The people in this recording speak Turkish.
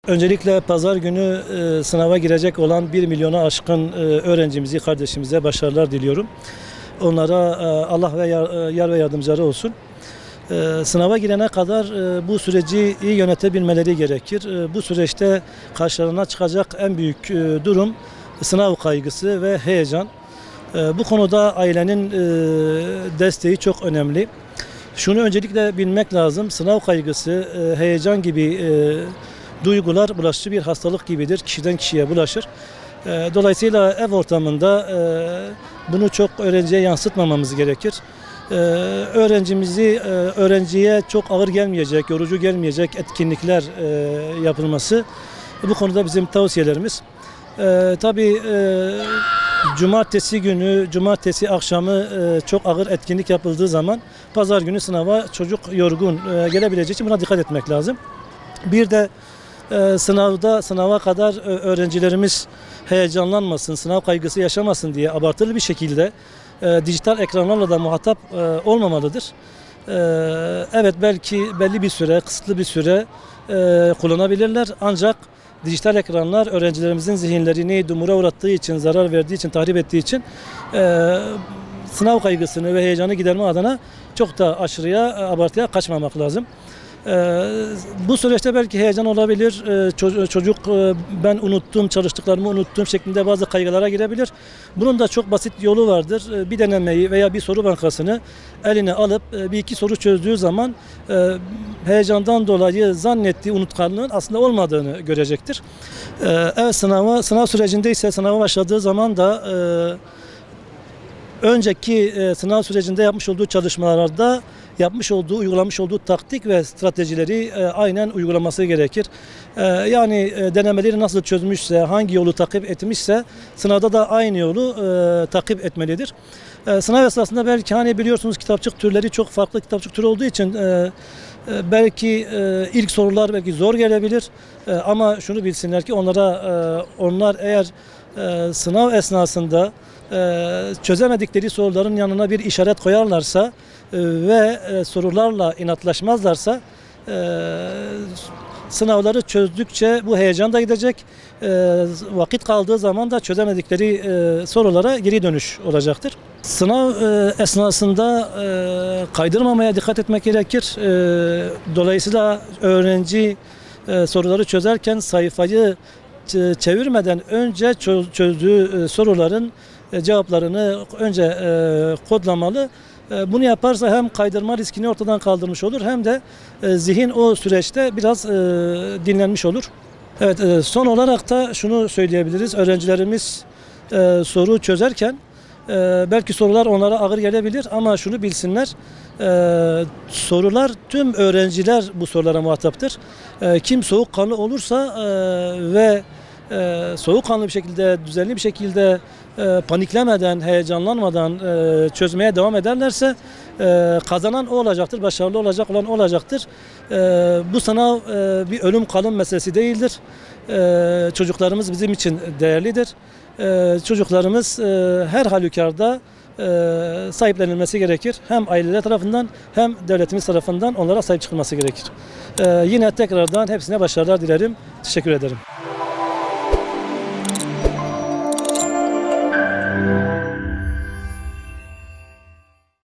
Öncelikle pazar günü sınava girecek olan 1 milyona aşkın öğrencimizi, kardeşimize başarılar diliyorum. Onlara Allah ve yar ve yardımcıları olsun. Sınava girene kadar bu süreci iyi yönetebilmeleri gerekir. Bu süreçte karşılarına çıkacak en büyük durum sınav kaygısı ve heyecan. Bu konuda ailenin desteği çok önemli. Şunu öncelikle bilmek lazım, sınav kaygısı, heyecan gibi duygular bulaşıcı bir hastalık gibidir. Kişiden kişiye bulaşır. Dolayısıyla ev ortamında bunu çok öğrenciye yansıtmamamız gerekir. Öğrenciye çok ağır gelmeyecek, yorucu gelmeyecek etkinlikler yapılması bu konuda bizim tavsiyelerimiz. Tabii cumartesi akşamı çok ağır etkinlik yapıldığı zaman pazar günü sınava çocuk yorgun gelebileceği için buna dikkat etmek lazım. Bir de sınava kadar öğrencilerimiz heyecanlanmasın, sınav kaygısı yaşamasın diye abartılı bir şekilde dijital ekranlarla da muhatap olmamalıdır. Evet, belki belli bir süre, kısıtlı bir süre kullanabilirler, ancak dijital ekranlar öğrencilerimizin zihinlerini dumura uğrattığı için, zarar verdiği için, tahrip ettiği için sınav kaygısını ve heyecanı giderme adına çok da aşırıya, abartıya kaçmamak lazım. Bu süreçte belki heyecan olabilir, çocuk ben unuttum, çalıştıklarımı unuttum şeklinde bazı kaygılara girebilir. Bunun da çok basit yolu vardır. Bir denemeyi veya bir soru bankasını eline alıp bir iki soru çözdüğü zaman heyecandan dolayı zannettiği unutkanlığın aslında olmadığını görecektir. Evet, sınav sürecinde ise sınava başladığı zaman da önceki sınav sürecinde yapmış olduğu çalışmalarda uygulamış olduğu taktik ve stratejileri aynen uygulaması gerekir. Yani denemeleri nasıl çözmüşse, hangi yolu takip etmişse sınavda da aynı yolu takip etmelidir. Sınav esnasında belki biliyorsunuz kitapçık türleri çok farklı kitapçık türü olduğu için belki ilk sorular belki zor gelebilir. Ama şunu bilsinler ki onlar eğer sınav esnasında çözemedikleri soruların yanına bir işaret koyarlarsa ve sorularla inatlaşmazlarsa sınavları çözdükçe bu heyecan da gidecek. Vakit kaldığı zaman da çözemedikleri sorulara geri dönüş olacaktır. Sınav esnasında kaydırmamaya dikkat etmek gerekir. Dolayısıyla öğrenci soruları çözerken sayfayı çevirmeden önce çözdüğü soruların cevaplarını önce kodlamalı. Bunu yaparsa hem kaydırma riskini ortadan kaldırmış olur, hem de zihin o süreçte biraz dinlenmiş olur. Evet, son olarak da şunu söyleyebiliriz. Öğrencilerimiz soru çözerken belki sorular onlara ağır gelebilir ama şunu bilsinler. Tüm öğrenciler bu sorulara muhataptır. Kim soğukkanlı olursa ve soğukkanlı bir şekilde, düzenli bir şekilde paniklemeden, heyecanlanmadan çözmeye devam ederlerse kazanan o olacaktır, başarılı olacak olan o olacaktır. Bu sınav bir ölüm kalım meselesi değildir. Çocuklarımız bizim için değerlidir. Çocuklarımız her halükarda sahiplenilmesi gerekir. Hem aileler tarafından hem devletimiz tarafından onlara sahip çıkılması gerekir. Yine tekrardan hepsine başarılar dilerim. Teşekkür ederim.